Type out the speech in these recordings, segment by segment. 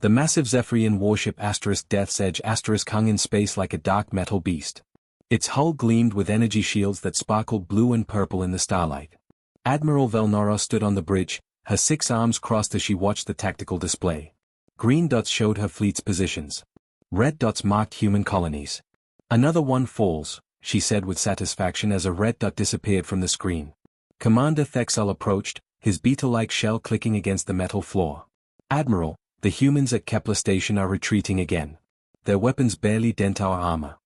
The massive Zephyrian warship Death's Edge hung in space like a dark metal beast. Its hull gleamed with energy shields that sparkled blue and purple in the starlight. Admiral Velnora stood on the bridge, her 6 arms crossed as she watched the tactical display. Green dots showed her fleet's positions. Red dots marked human colonies. "Another one falls," she said with satisfaction as a red dot disappeared from the screen. Commander Thexel approached, his beetle-like shell clicking against the metal floor. "Admiral, the humans at Kepler Station are retreating again. Their weapons barely dent our armor."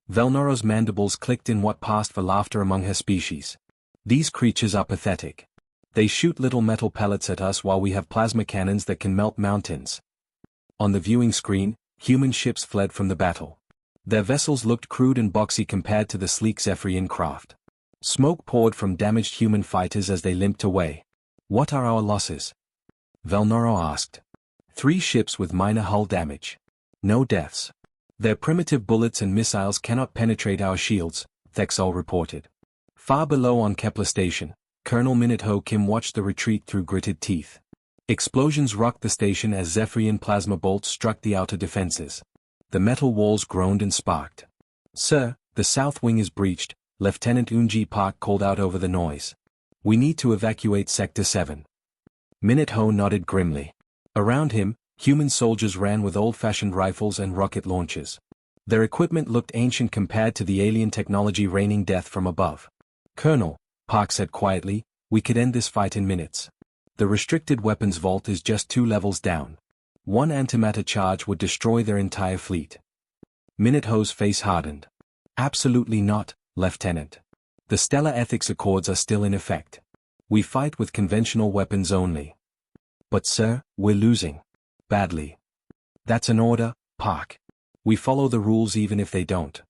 Velnora's mandibles clicked in what passed for laughter among her species. "These creatures are pathetic. They shoot little metal pellets at us while we have plasma cannons that can melt mountains." On the viewing screen, human ships fled from the battle. Their vessels looked crude and boxy compared to the sleek Zephyrian craft. Smoke poured from damaged human fighters as they limped away. "What are our losses?" Velnora asked. 3 ships with minor hull damage. No deaths. Their primitive bullets and missiles cannot penetrate our shields, Thexol reported. Far below on Kepler Station, Colonel Minute Kim watched the retreat through gritted teeth. Explosions rocked the station as Zephyrian plasma bolts struck the outer defenses. The metal walls groaned and sparked. "Sir, the south wing is breached," Lieutenant Unji Park called out over the noise. "We need to evacuate Sector 7. Minute nodded grimly. Around him, human soldiers ran with old-fashioned rifles and rocket launchers. Their equipment looked ancient compared to the alien technology raining death from above. "Colonel," Park said quietly, "we could end this fight in minutes. The restricted weapons vault is just 2 levels down. One antimatter charge would destroy their entire fleet." Minute face hardened. "Absolutely not, Lieutenant. The Stellar Ethics Accords are still in effect. We fight with conventional weapons only." "But sir, we're losing. Badly." "That's an order, Park. We follow the rules even if they don't."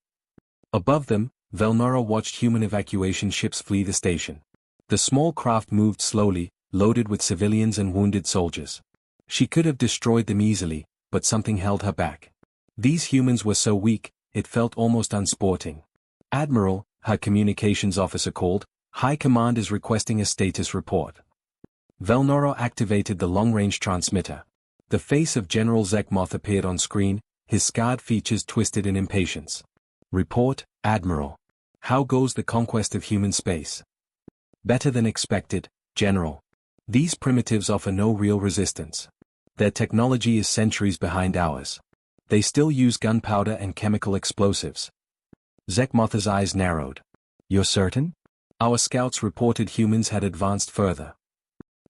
Above them, Velnora watched human evacuation ships flee the station. The small craft moved slowly, loaded with civilians and wounded soldiers. She could have destroyed them easily, but something held her back. These humans were so weak, it felt almost unsporting. "Admiral," her communications officer called, "High Command is requesting a status report." Velnora activated the long-range transmitter. The face of General Zekmoth appeared on screen, his scarred features twisted in impatience. "Report, Admiral. How goes the conquest of human space?" "Better than expected, General. These primitives offer no real resistance. Their technology is centuries behind ours. They still use gunpowder and chemical explosives." Zekmoth's eyes narrowed. "You're certain?" "Our scouts reported humans had advanced further."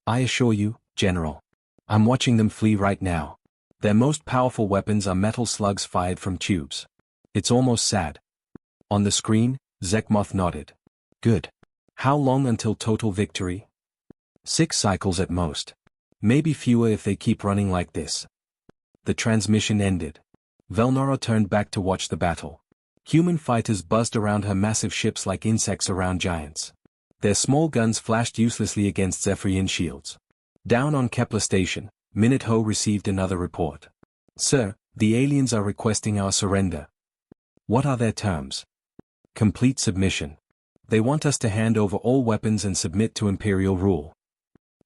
"I assure you, General. I'm watching them flee right now. Their most powerful weapons are metal slugs fired from tubes. It's almost sad." On the screen, Zekmoth nodded. "Good. How long until total victory?" 6 cycles at most. Maybe fewer if they keep running like this." The transmission ended. Velnora turned back to watch the battle. Human fighters buzzed around her massive ships like insects around giants. Their small guns flashed uselessly against Zephyrian shields. Down on Kepler Station, Minute received another report. "Sir, the aliens are requesting our surrender." "What are their terms?" "Complete submission. They want us to hand over all weapons and submit to Imperial rule."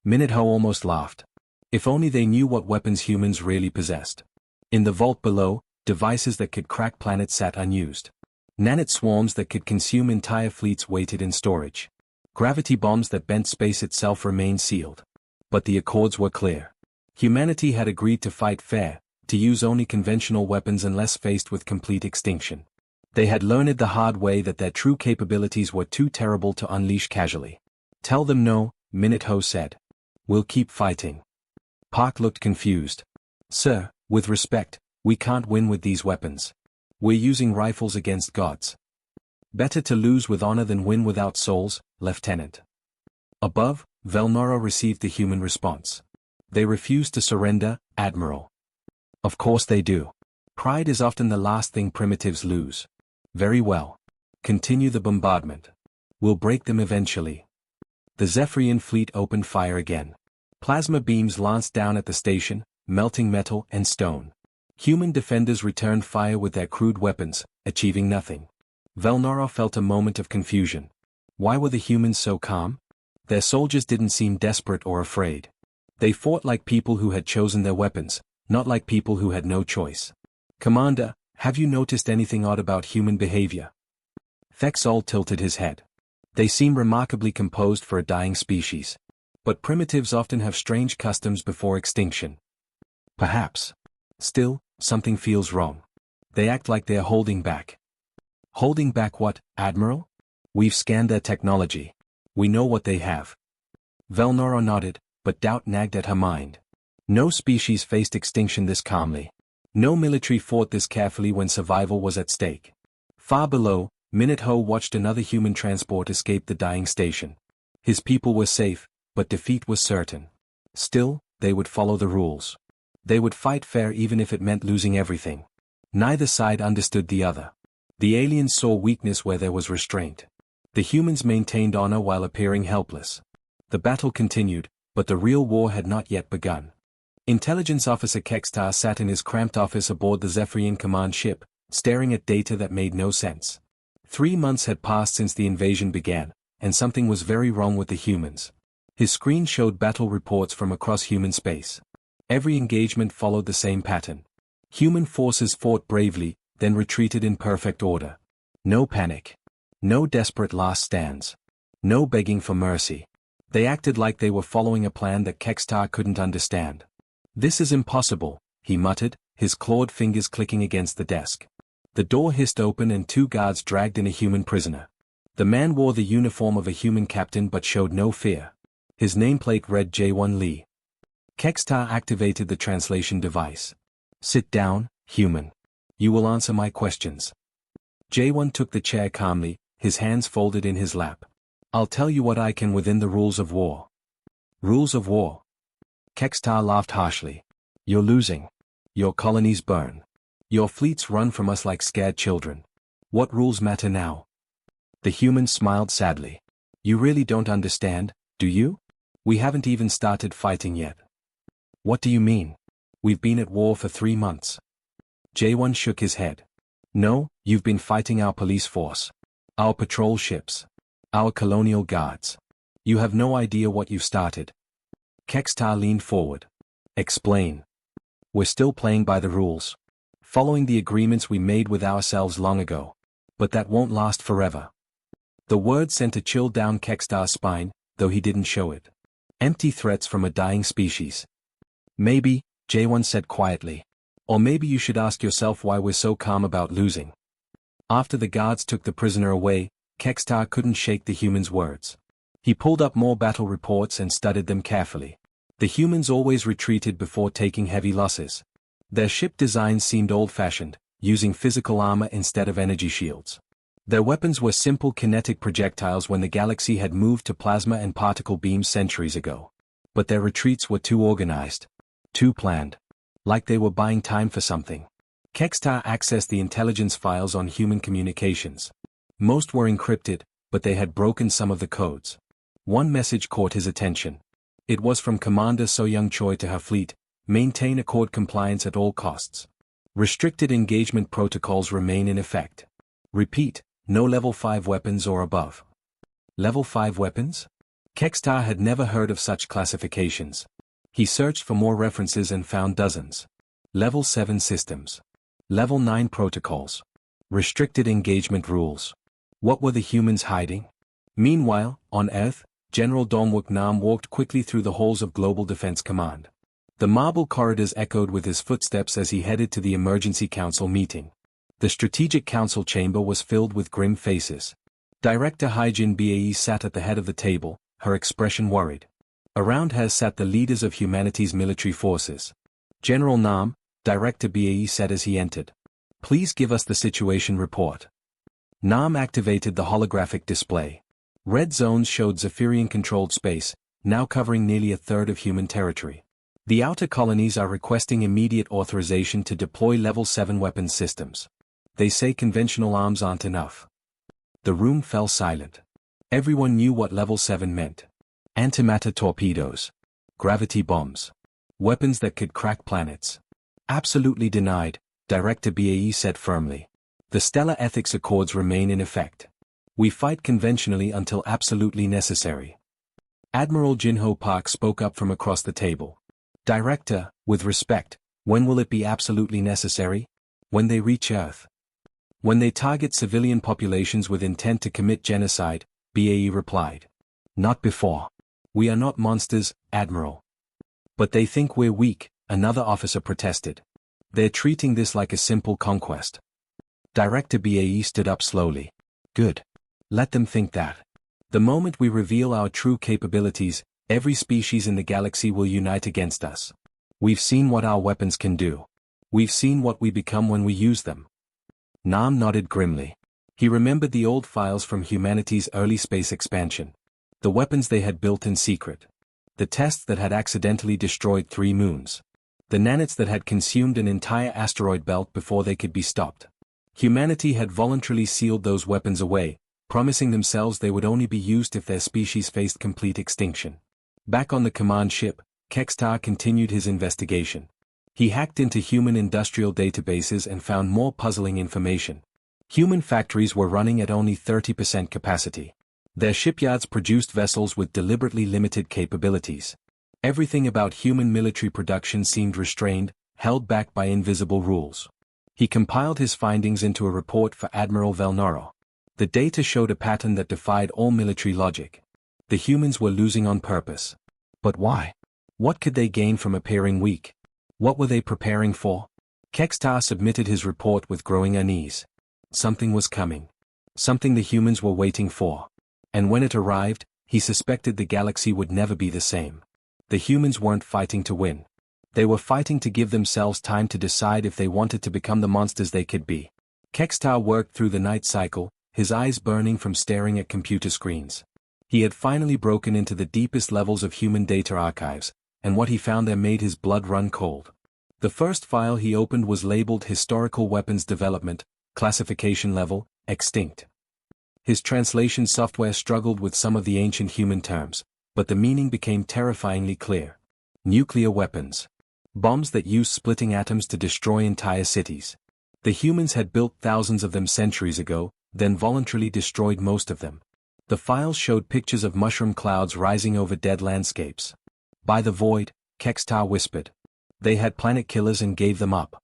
Minute almost laughed. If only they knew what weapons humans really possessed. In the vault below, devices that could crack planets sat unused. Nanite swarms that could consume entire fleets waited in storage. Gravity bombs that bent space itself remained sealed. But the accords were clear. Humanity had agreed to fight fair, to use only conventional weapons unless faced with complete extinction. They had learned the hard way that their true capabilities were too terrible to unleash casually. "Tell them no," Minute said. "We'll keep fighting." Park looked confused. "Sir, with respect, we can't win with these weapons. We're using rifles against gods. Better to lose with honor than win without souls, Lieutenant." Above, Velnora received the human response. "They refuse to surrender, Admiral." "Of course they do. Pride is often the last thing primitives lose." "Very well. Continue the bombardment. We'll break them eventually." The Zephyrian fleet opened fire again. Plasma beams lanced down at the station, melting metal and stone. Human defenders returned fire with their crude weapons, achieving nothing. Velnora felt a moment of confusion. Why were the humans so calm? Their soldiers didn't seem desperate or afraid. They fought like people who had chosen their weapons, Not like people who had no choice. Commander, have you noticed anything odd about human behavior? Thexol tilted his head. They seem remarkably composed for a dying species. But primitives often have strange customs before extinction. Perhaps. Still, something feels wrong. They act like they are holding back. Holding back what, Admiral? We've scanned their technology. We know what they have. Velnora nodded, but doubt nagged at her mind. No species faced extinction this calmly. No military fought this carefully when survival was at stake. Far below, Minute-Ho watched another human transport escape the dying station. His people were safe, but defeat was certain. Still, they would follow the rules. They would fight fair even if it meant losing everything. Neither side understood the other. The aliens saw weakness where there was restraint. The humans maintained honor while appearing helpless. The battle continued, but the real war had not yet begun. Intelligence Officer Kextar sat in his cramped office aboard the Zephyrian command ship, staring at data that made no sense. 3 months had passed since the invasion began, and something was very wrong with the humans. His screen showed battle reports from across human space. Every engagement followed the same pattern. Human forces fought bravely, then retreated in perfect order. No panic. No desperate last stands. No begging for mercy. They acted like they were following a plan that Kextar couldn't understand. "This is impossible," he muttered, his clawed fingers clicking against the desk. The door hissed open and 2 guards dragged in a human prisoner. The man wore the uniform of a human captain but showed no fear. His nameplate read J1 Lee. Kextar activated the translation device. "Sit down, human. You will answer my questions." J1 took the chair calmly, his hands folded in his lap. "I'll tell you what I can within the rules of war." "Rules of war?" Kextar laughed harshly. "You're losing. Your colonies burn. Your fleets run from us like scared children. What rules matter now?" The human smiled sadly. "You really don't understand, do you? We haven't even started fighting yet." "What do you mean? We've been at war for 3 months." J1 shook his head. "No, you've been fighting our police force. Our patrol ships. Our colonial guards. You have no idea what you've started." Kextar leaned forward. "Explain." "We're still playing by the rules. Following the agreements we made with ourselves long ago. But that won't last forever." The word sent a chill down Kextar's spine, though he didn't show it. Empty threats from a dying species. "Maybe," J1 said quietly. "Or maybe you should ask yourself why we're so calm about losing." After the guards took the prisoner away, Kextar couldn't shake the human's words. He pulled up more battle reports and studied them carefully. The humans always retreated before taking heavy losses. Their ship designs seemed old-fashioned, using physical armor instead of energy shields. Their weapons were simple kinetic projectiles when the galaxy had moved to plasma and particle beams centuries ago. But their retreats were too organized. Too planned. Like they were buying time for something. Kextar accessed the intelligence files on human communications. Most were encrypted, but they had broken some of the codes. One message caught his attention. It was from Commander So-Young Choi to her fleet: "Maintain Accord compliance at all costs. Restricted engagement protocols remain in effect. Repeat, no level 5 weapons or above." Level 5 weapons? Kextar had never heard of such classifications. He searched for more references and found dozens. Level 7 systems. Level 9 protocols. Restricted engagement rules. What were the humans hiding? Meanwhile, on Earth, General Domwook Nam walked quickly through the halls of Global Defense Command. The marble corridors echoed with his footsteps as he headed to the Emergency Council meeting. The Strategic Council chamber was filled with grim faces. Director Hyjin Bae sat at the head of the table, her expression worried. Around her sat the leaders of humanity's military forces. "General Nam," Director Bae said as he entered. "Please give us the situation report." Nam activated the holographic display. Red zones showed Zephyrian-controlled space, now covering nearly a third of human territory. The outer colonies are requesting immediate authorization to deploy Level 7 weapons systems. They say conventional arms aren't enough. The room fell silent. Everyone knew what Level 7 meant. Antimatter torpedoes. Gravity bombs. Weapons that could crack planets. "Absolutely denied," Director Bae said firmly. "The Stellar Ethics Accords remain in effect. We fight conventionally until absolutely necessary." Admiral Jinho Park spoke up from across the table. "Director, with respect, When will it be absolutely necessary? When they reach Earth. When they target civilian populations with intent to commit genocide, BAE replied. Not before. We are not monsters, Admiral. But they think we're weak, another officer protested. They're treating this like a simple conquest. Director BAE stood up slowly. Good. Let them think that. The moment we reveal our true capabilities, every species in the galaxy will unite against us. We've seen what our weapons can do. We've seen what we become when we use them. Nam nodded grimly. He remembered the old files from humanity's early space expansion. The weapons they had built in secret. The tests that had accidentally destroyed 3 moons. The nanites that had consumed an entire asteroid belt before they could be stopped. Humanity had voluntarily sealed those weapons away, promising themselves they would only be used if their species faced complete extinction. Back on the command ship, Kextar continued his investigation. He hacked into human industrial databases and found more puzzling information. Human factories were running at only 30% capacity. Their shipyards produced vessels with deliberately limited capabilities. Everything about human military production seemed restrained, held back by invisible rules. He compiled his findings into a report for Admiral Velnoro. The data showed a pattern that defied all military logic. The humans were losing on purpose. But why? What could they gain from appearing weak? What were they preparing for? Kextar submitted his report with growing unease. Something was coming. Something the humans were waiting for. And when it arrived, he suspected the galaxy would never be the same. The humans weren't fighting to win. They were fighting to give themselves time to decide if they wanted to become the monsters they could be. Kextar worked through the night cycle, his eyes burning from staring at computer screens. He had finally broken into the deepest levels of human data archives, and what he found there made his blood run cold. The first file he opened was labeled Historical Weapons Development, Classification Level, Extinct. His translation software struggled with some of the ancient human terms, but the meaning became terrifyingly clear. Nuclear weapons. Bombs that use splitting atoms to destroy entire cities. The humans had built thousands of them centuries ago, then voluntarily destroyed most of them. The files showed pictures of mushroom clouds rising over dead landscapes. By the void, Kextar whispered. They had planet killers and gave them up.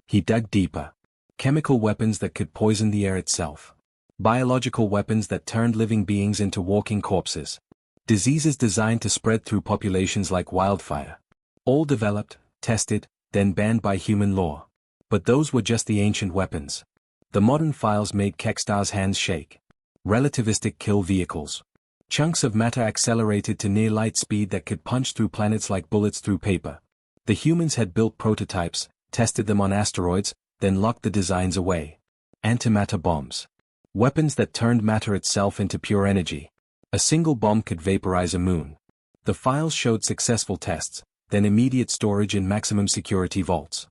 He dug deeper. Chemical weapons that could poison the air itself. Biological weapons that turned living beings into walking corpses. Diseases designed to spread through populations like wildfire. All developed, tested, then banned by human law. But those were just the ancient weapons. The modern files made Kextar's hands shake. Relativistic kill vehicles. Chunks of matter accelerated to near light speed that could punch through planets like bullets through paper. The humans had built prototypes, tested them on asteroids, then locked the designs away. Antimatter bombs. Weapons that turned matter itself into pure energy. A single bomb could vaporize a moon. The files showed successful tests, then immediate storage in maximum security vaults.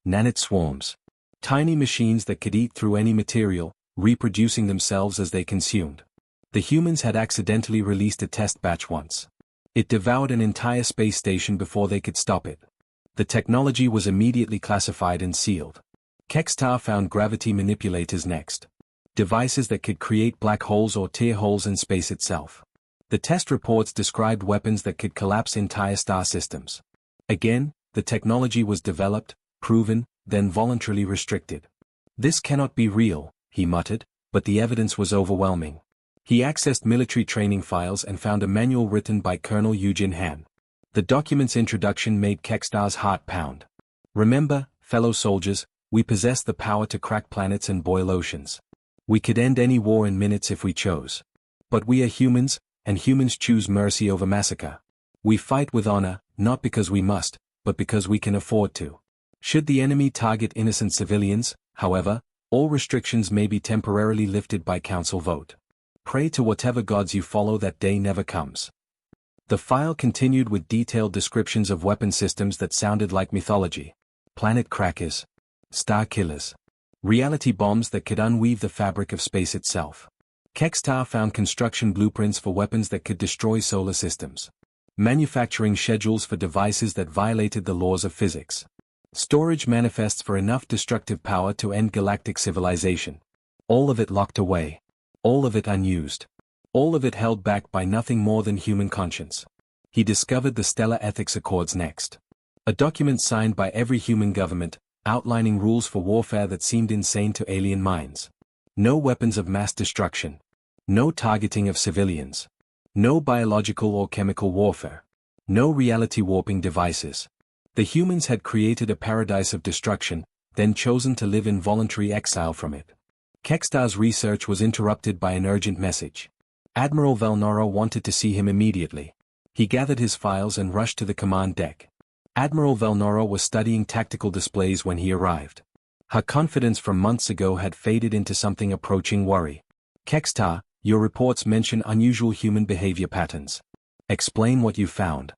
Nanite swarms. Tiny machines that could eat through any material, reproducing themselves as they consumed. The humans had accidentally released a test batch once. It devoured an entire space station before they could stop it. The technology was immediately classified and sealed. Kextar found gravity manipulators next. Devices that could create black holes or tear holes in space itself. The test reports described weapons that could collapse entire star systems. Again, the technology was developed, proven, then voluntarily restricted. This cannot be real, he muttered, but the evidence was overwhelming. He accessed military training files and found a manual written by Colonel Eugene Han. The document's introduction made Kextar's heart pound. Remember, fellow soldiers, we possess the power to crack planets and boil oceans. We could end any war in minutes if we chose. But we are humans, and humans choose mercy over massacre. We fight with honor, not because we must, but because we can afford to. Should the enemy target innocent civilians, however, all restrictions may be temporarily lifted by council vote. Pray to whatever gods you follow, that day never comes. The file continued with detailed descriptions of weapon systems that sounded like mythology. Planet crackers. Star killers. Reality bombs that could unweave the fabric of space itself. Kextar found construction blueprints for weapons that could destroy solar systems. Manufacturing schedules for devices that violated the laws of physics. Storage manifests for enough destructive power to end galactic civilization. All of it locked away. All of it unused. All of it held back by nothing more than human conscience. He discovered the Stellar Ethics Accords next. A document signed by every human government, outlining rules for warfare that seemed insane to alien minds. No weapons of mass destruction. No targeting of civilians. No biological or chemical warfare. No reality warping devices. The humans had created a paradise of destruction, then chosen to live in voluntary exile from it. Kekstar's research was interrupted by an urgent message. Admiral Velnora wanted to see him immediately. He gathered his files and rushed to the command deck. Admiral Velnora was studying tactical displays when he arrived. Her confidence from months ago had faded into something approaching worry. Kekstar, your reports mention unusual human behavior patterns. Explain what you found.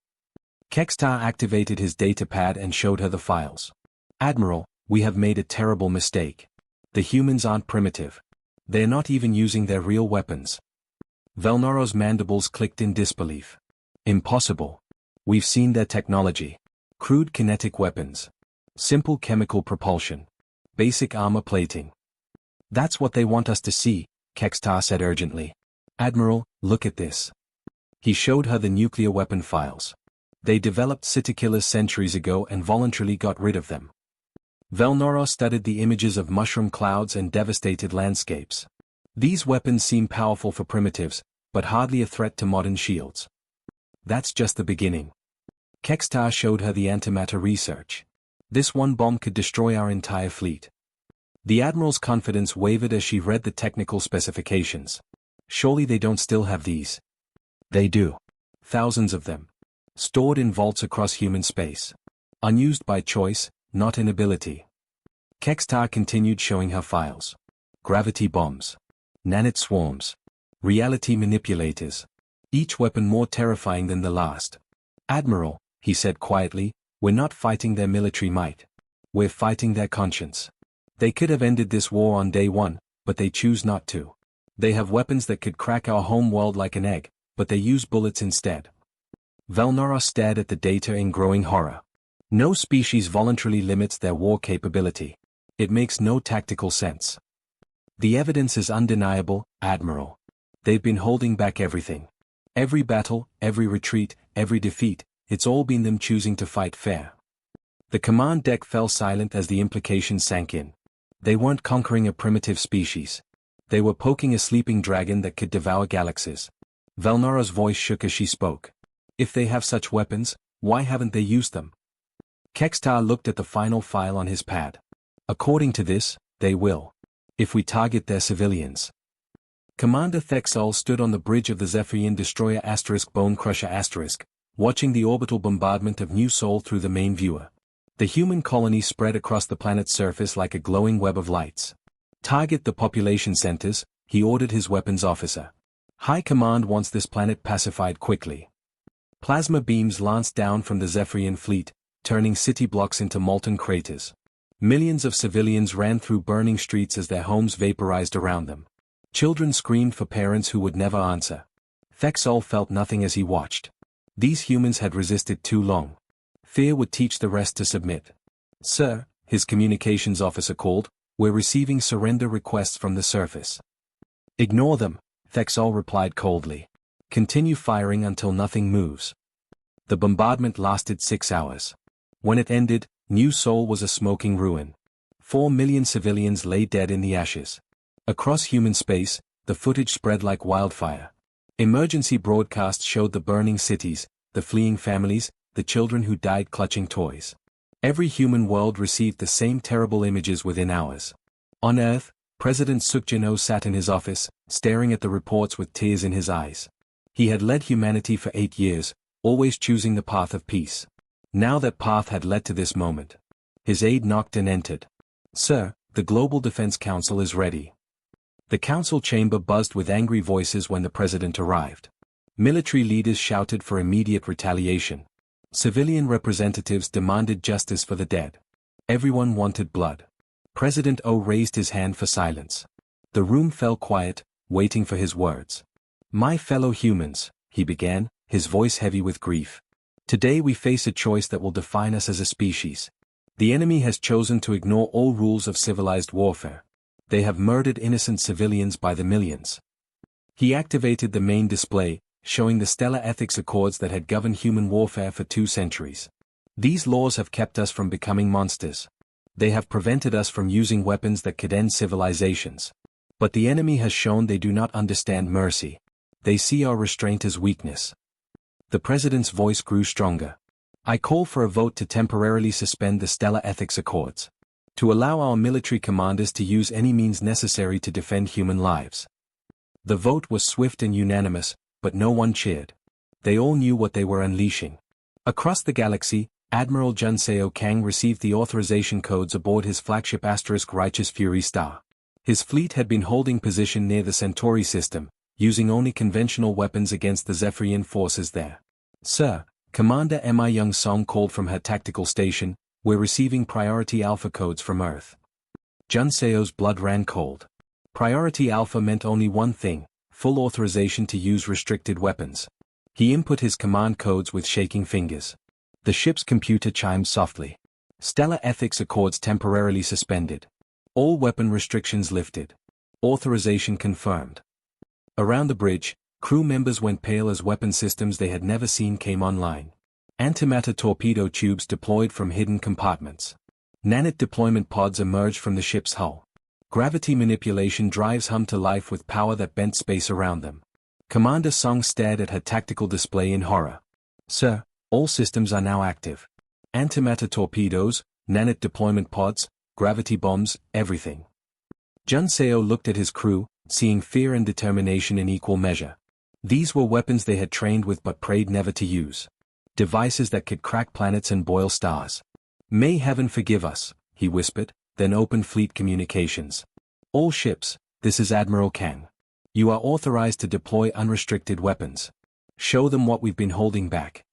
Kekstar activated his datapad and showed her the files. Admiral, we have made a terrible mistake. The humans aren't primitive. They're not even using their real weapons. Velnora's mandibles clicked in disbelief. Impossible. We've seen their technology. Crude kinetic weapons. Simple chemical propulsion. Basic armor plating. That's what they want us to see, Kekstar said urgently. Admiral, look at this. He showed her the nuclear weapon files. They developed city killers centuries ago and voluntarily got rid of them. Velnora studied the images of mushroom clouds and devastated landscapes. These weapons seem powerful for primitives, but hardly a threat to modern shields. That's just the beginning. Kekstar showed her the antimatter research. This one bomb could destroy our entire fleet. The Admiral's confidence wavered as she read the technical specifications. Surely they don't still have these. They do. Thousands of them. Stored in vaults across human space. Unused by choice, not inability. Kekstar continued showing her files. Gravity bombs. Nanite swarms. Reality manipulators. Each weapon more terrifying than the last. Admiral, he said quietly, we're not fighting their military might. We're fighting their conscience. They could have ended this war on day one, but they choose not to. They have weapons that could crack our home world like an egg, but they use bullets instead. Velnora stared at the data in growing horror. No species voluntarily limits their war capability. It makes no tactical sense. The evidence is undeniable, Admiral. They've been holding back everything. Every battle, every retreat, every defeat, it's all been them choosing to fight fair. The command deck fell silent as the implications sank in. They weren't conquering a primitive species. They were poking a sleeping dragon that could devour galaxies. Velnora's voice shook as she spoke. If they have such weapons, why haven't they used them? Kekstar looked at the final file on his pad. According to this, they will. If we target their civilians. Commander Thexol stood on the bridge of the Zephyrian destroyer Bone Crusher watching the orbital bombardment of New Sol through the main viewer. The human colony spread across the planet's surface like a glowing web of lights. Target the population centers, he ordered his weapons officer. High Command wants this planet pacified quickly. Plasma beams lanced down from the Zephyrian fleet, turning city blocks into molten craters. Millions of civilians ran through burning streets as their homes vaporized around them. Children screamed for parents who would never answer. Thexol felt nothing as he watched. These humans had resisted too long. Fear would teach the rest to submit. Sir, his communications officer called, we're receiving surrender requests from the surface. Ignore them, Thexol replied coldly. Continue firing until nothing moves. The bombardment lasted 6 hours. When it ended, New Sol was a smoking ruin. 4 million civilians lay dead in the ashes. Across human space, the footage spread like wildfire. Emergency broadcasts showed the burning cities, the fleeing families, the children who died clutching toys. Every human world received the same terrible images within hours. On Earth, President Sukjano sat in his office, staring at the reports with tears in his eyes. He had led humanity for 8 years, always choosing the path of peace. Now that path had led to this moment. His aide knocked and entered. Sir, the Global Defense Council is ready. The council chamber buzzed with angry voices when the president arrived. Military leaders shouted for immediate retaliation. Civilian representatives demanded justice for the dead. Everyone wanted blood. President O raised his hand for silence. The room fell quiet, waiting for his words. My fellow humans, he began, his voice heavy with grief. Today we face a choice that will define us as a species. The enemy has chosen to ignore all rules of civilized warfare. They have murdered innocent civilians by the millions. He activated the main display, showing the stellar ethics accords that had governed human warfare for 2 centuries. These laws have kept us from becoming monsters. They have prevented us from using weapons that could end civilizations. But the enemy has shown they do not understand mercy. They see our restraint as weakness. The president's voice grew stronger. I call for a vote to temporarily suspend the Stellar Ethics Accords. To allow our military commanders to use any means necessary to defend human lives. The vote was swift and unanimous, but no one cheered. They all knew what they were unleashing. Across the galaxy, Admiral Junseo Kang received the authorization codes aboard his flagship Righteous Fury Star. His fleet had been holding position near the Centauri system, using only conventional weapons against the Zephyrian forces there. Sir, Commander Mi Young Song called from her tactical station, we're receiving priority alpha codes from Earth. Junseo's blood ran cold. Priority alpha meant only one thing, full authorization to use restricted weapons. He input his command codes with shaking fingers. The ship's computer chimed softly. Stellar Ethics Accords temporarily suspended. All weapon restrictions lifted. Authorization confirmed. Around the bridge, crew members went pale as weapon systems they had never seen came online. Antimatter torpedo tubes deployed from hidden compartments. Nanite deployment pods emerged from the ship's hull. Gravity manipulation drives hummed to life with power that bent space around them. Commander Song stared at her tactical display in horror. Sir, all systems are now active. Antimatter torpedoes, nanite deployment pods, gravity bombs, everything. Junseo looked at his crew, seeing fear and determination in equal measure. These were weapons they had trained with but prayed never to use. Devices that could crack planets and boil stars. May heaven forgive us, he whispered, then opened fleet communications. All ships, this is Admiral Kang. You are authorized to deploy unrestricted weapons. Show them what we've been holding back.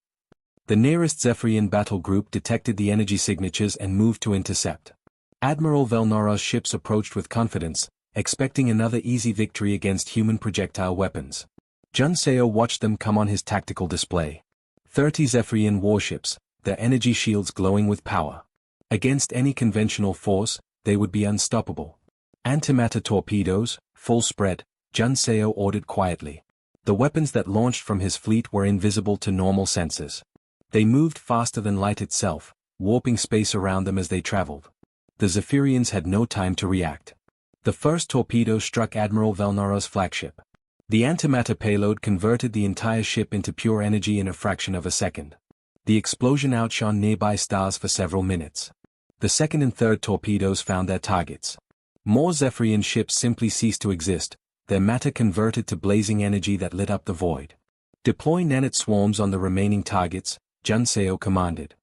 The nearest Zephyrian battle group detected the energy signatures and moved to intercept. Admiral Velnora's ships approached with confidence, expecting another easy victory against human projectile weapons. Junseo watched them come on his tactical display. 30 Zephyrian warships, their energy shields glowing with power. Against any conventional force, they would be unstoppable. Antimatter torpedoes, full spread, Junseo ordered quietly. The weapons that launched from his fleet were invisible to normal sensors. They moved faster than light itself, warping space around them as they traveled. The Zephyrians had no time to react. The first torpedo struck Admiral Velnora's flagship. The antimatter payload converted the entire ship into pure energy in a fraction of a second. The explosion outshone nearby stars for several minutes. The second and third torpedoes found their targets. More Zephyrian ships simply ceased to exist, their matter converted to blazing energy that lit up the void. Deploy nanite swarms on the remaining targets, Junseo commanded.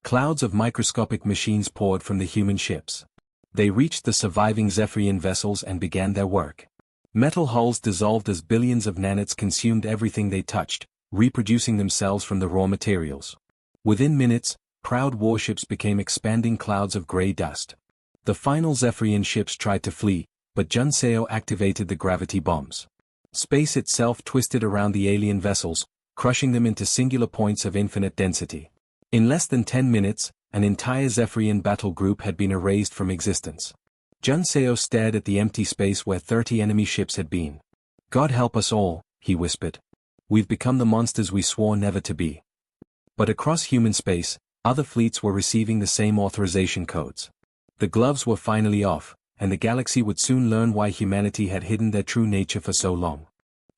Clouds of microscopic machines poured from the human ships. They reached the surviving Zephyrian vessels and began their work. Metal hulls dissolved as billions of nanites consumed everything they touched, reproducing themselves from the raw materials. Within minutes, proud warships became expanding clouds of gray dust. The final Zephyrian ships tried to flee, but Junseo activated the gravity bombs. Space itself twisted around the alien vessels, crushing them into singular points of infinite density. In less than 10 minutes, an entire Zephyrian battle group had been erased from existence. Junseo stared at the empty space where 30 enemy ships had been. God help us all, he whispered. We've become the monsters we swore never to be. But across human space, other fleets were receiving the same authorization codes. The gloves were finally off, and the galaxy would soon learn why humanity had hidden their true nature for so long.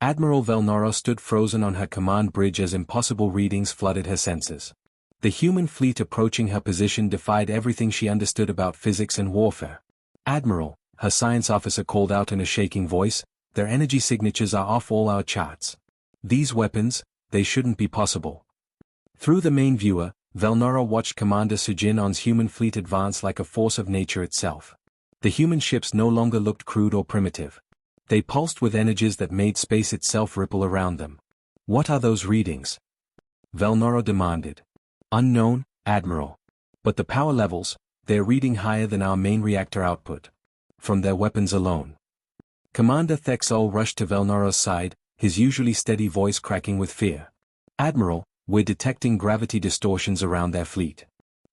Admiral Velnora stood frozen on her command bridge as impossible readings flooded her senses. The human fleet approaching her position defied everything she understood about physics and warfare. Admiral, her science officer called out in a shaking voice, their energy signatures are off all our charts. These weapons, they shouldn't be possible. Through the main viewer, Velnora watched Commander Sujin-on's human fleet advance like a force of nature itself. The human ships no longer looked crude or primitive. They pulsed with energies that made space itself ripple around them. What are those readings? Velnora demanded. Unknown, Admiral. But the power levels, they're reading higher than our main reactor output. From their weapons alone. Commander Thexol rushed to Velnora's side, his usually steady voice cracking with fear. Admiral, we're detecting gravity distortions around their fleet.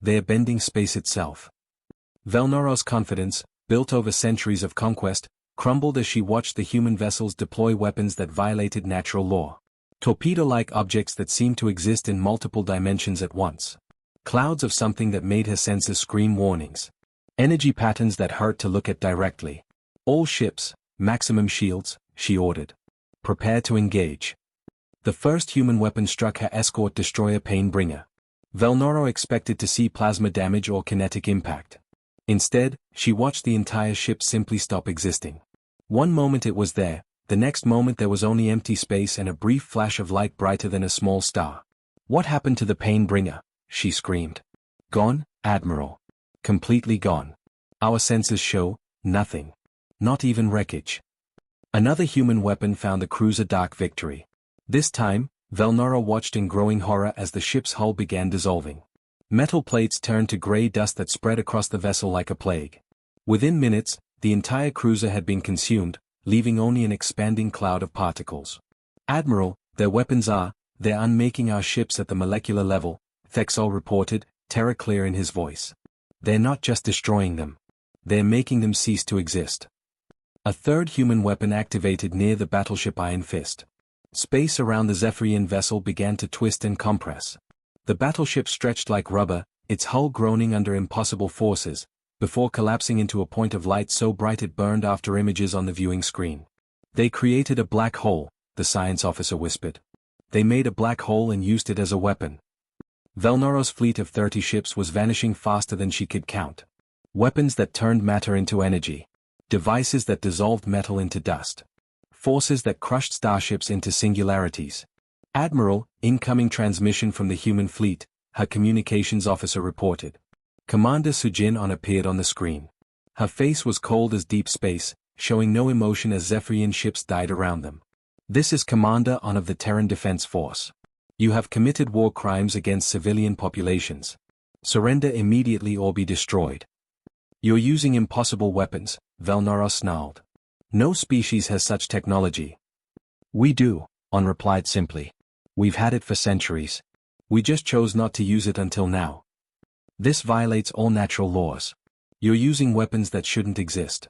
They're bending space itself. Velnora's confidence, built over centuries of conquest, crumbled as she watched the human vessels deploy weapons that violated natural law. Torpedo-like objects that seemed to exist in multiple dimensions at once. Clouds of something that made her senses scream warnings. Energy patterns that hurt to look at directly. All ships, maximum shields, she ordered. Prepare to engage. The first human weapon struck her escort destroyer Painbringer. Velnoro expected to see plasma damage or kinetic impact. Instead, she watched the entire ship simply stop existing. One moment it was there, the next moment there was only empty space and a brief flash of light brighter than a small star. What happened to the Painbringer? She screamed. Gone, Admiral. Completely gone. Our sensors show nothing. Not even wreckage. Another human weapon found the cruiser Dark Victory. This time, Velnoro watched in growing horror as the ship's hull began dissolving. Metal plates turned to gray dust that spread across the vessel like a plague. Within minutes, the entire cruiser had been consumed, leaving only an expanding cloud of particles. Admiral, their weapons they're unmaking our ships at the molecular level, Thexol reported, terror clear in his voice. They're not just destroying them. They're making them cease to exist. A third human weapon activated near the battleship Iron Fist. Space around the Zephyrian vessel began to twist and compress. The battleship stretched like rubber, its hull groaning under impossible forces, before collapsing into a point of light so bright it burned after images on the viewing screen. They created a black hole, the science officer whispered. They made a black hole and used it as a weapon. Velnoro's fleet of 30 ships was vanishing faster than she could count. Weapons that turned matter into energy. Devices that dissolved metal into dust. Forces that crushed starships into singularities. Admiral, incoming transmission from the human fleet, her communications officer reported. Commander Sujin appeared on the screen. Her face was cold as deep space, showing no emotion as Zephyrian ships died around them. This is Commander On of the Terran Defense Force. You have committed war crimes against civilian populations. Surrender immediately or be destroyed. You're using impossible weapons, Velnoro snarled. No species has such technology. We do, On replied simply. We've had it for centuries. We just chose not to use it until now. This violates all natural laws. You're using weapons that shouldn't exist.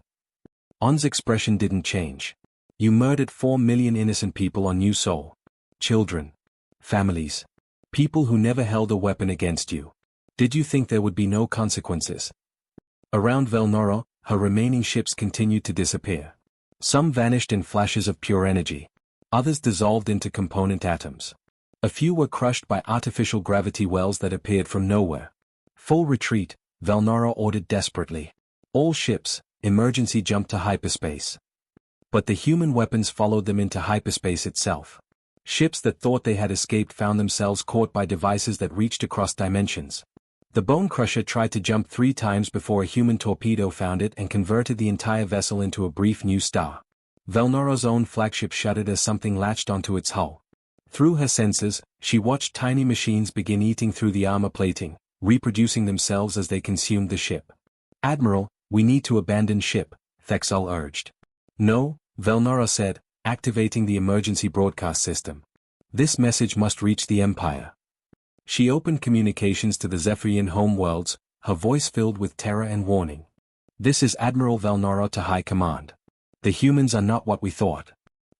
On's expression didn't change. You murdered 4 million innocent people on New Sol. Children. Families. People who never held a weapon against you. Did you think there would be no consequences? Around Velnoro, her remaining ships continued to disappear. Some vanished in flashes of pure energy. Others dissolved into component atoms. A few were crushed by artificial gravity wells that appeared from nowhere. Full retreat, Velnoro ordered desperately. All ships, emergency jump to hyperspace. But the human weapons followed them into hyperspace itself. Ships that thought they had escaped found themselves caught by devices that reached across dimensions. The Bone Crusher tried to jump 3 times before a human torpedo found it and converted the entire vessel into a brief new star. Velnoro's own flagship shuddered as something latched onto its hull. Through her senses, she watched tiny machines begin eating through the armor plating, reproducing themselves as they consumed the ship. Admiral, we need to abandon ship, Thexol urged. No, Velnoro said, activating the emergency broadcast system. This message must reach the Empire. She opened communications to the Zephyrian homeworlds, her voice filled with terror and warning. This is Admiral Velnoro to High Command. The humans are not what we thought.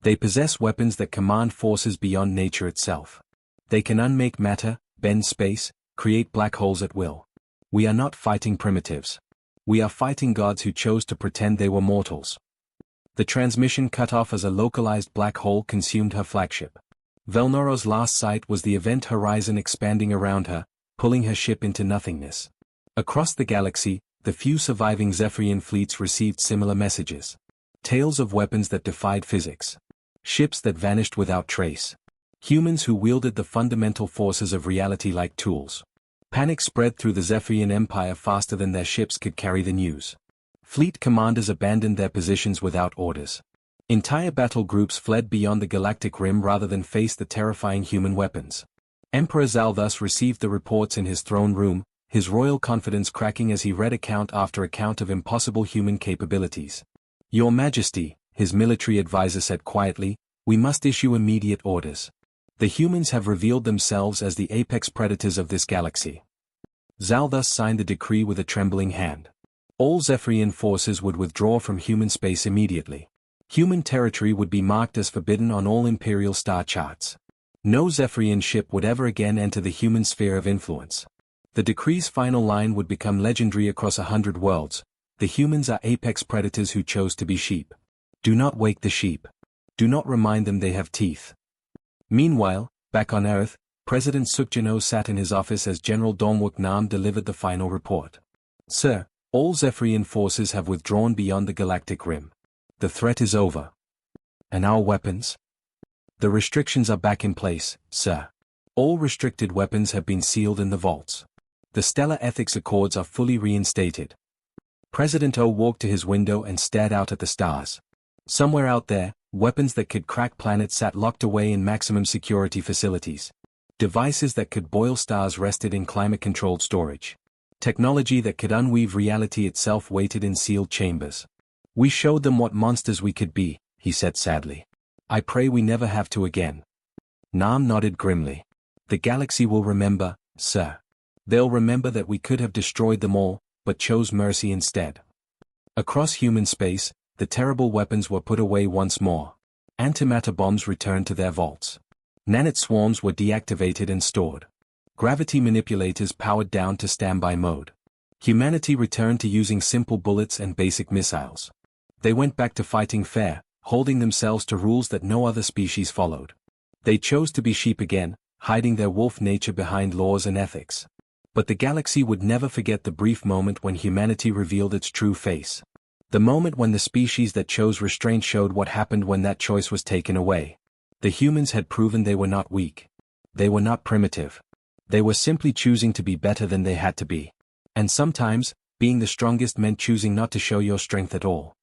They possess weapons that command forces beyond nature itself. They can unmake matter, bend space, create black holes at will. We are not fighting primitives. We are fighting gods who chose to pretend they were mortals. The transmission cut off as a localized black hole consumed her flagship. Velnoro's last sight was the event horizon expanding around her, pulling her ship into nothingness. Across the galaxy, the few surviving Zephyrian fleets received similar messages. Tales of weapons that defied physics. Ships that vanished without trace. Humans who wielded the fundamental forces of reality like tools. Panic spread through the Zephyrian Empire faster than their ships could carry the news. Fleet commanders abandoned their positions without orders. Entire battle groups fled beyond the galactic rim rather than face the terrifying human weapons. Emperor Zal thus received the reports in his throne room, his royal confidence cracking as he read account after account of impossible human capabilities. Your Majesty, his military advisor said quietly, we must issue immediate orders. The humans have revealed themselves as the apex predators of this galaxy. Zal thus signed the decree with a trembling hand. All Zephyrian forces would withdraw from human space immediately. Human territory would be marked as forbidden on all Imperial star charts. No Zephyrian ship would ever again enter the human sphere of influence. The decree's final line would become legendary across 100 worlds. The humans are apex predators who chose to be sheep. Do not wake the sheep. Do not remind them they have teeth. Meanwhile, back on Earth, President Sukjano sat in his office as General Domwook Nam delivered the final report. Sir, all Zephyrian forces have withdrawn beyond the galactic rim. The threat is over. And our weapons? The restrictions are back in place, sir. All restricted weapons have been sealed in the vaults. The Stellar Ethics Accords are fully reinstated. President O walked to his window and stared out at the stars. Somewhere out there, weapons that could crack planets sat locked away in maximum security facilities. Devices that could boil stars rested in climate-controlled storage. Technology that could unweave reality itself waited in sealed chambers. We showed them what monsters we could be, he said sadly. I pray we never have to again. Nam nodded grimly. The galaxy will remember, sir. They'll remember that we could have destroyed them all, but chose mercy instead. Across human space, the terrible weapons were put away once more. Antimatter bombs returned to their vaults. Nanite swarms were deactivated and stored. Gravity manipulators powered down to standby mode. Humanity returned to using simple bullets and basic missiles. They went back to fighting fair, holding themselves to rules that no other species followed. They chose to be sheep again, hiding their wolf nature behind laws and ethics. But the galaxy would never forget the brief moment when humanity revealed its true face. The moment when the species that chose restraint showed what happened when that choice was taken away. The humans had proven they were not weak. They were not primitive. They were simply choosing to be better than they had to be. And sometimes, being the strongest meant choosing not to show your strength at all.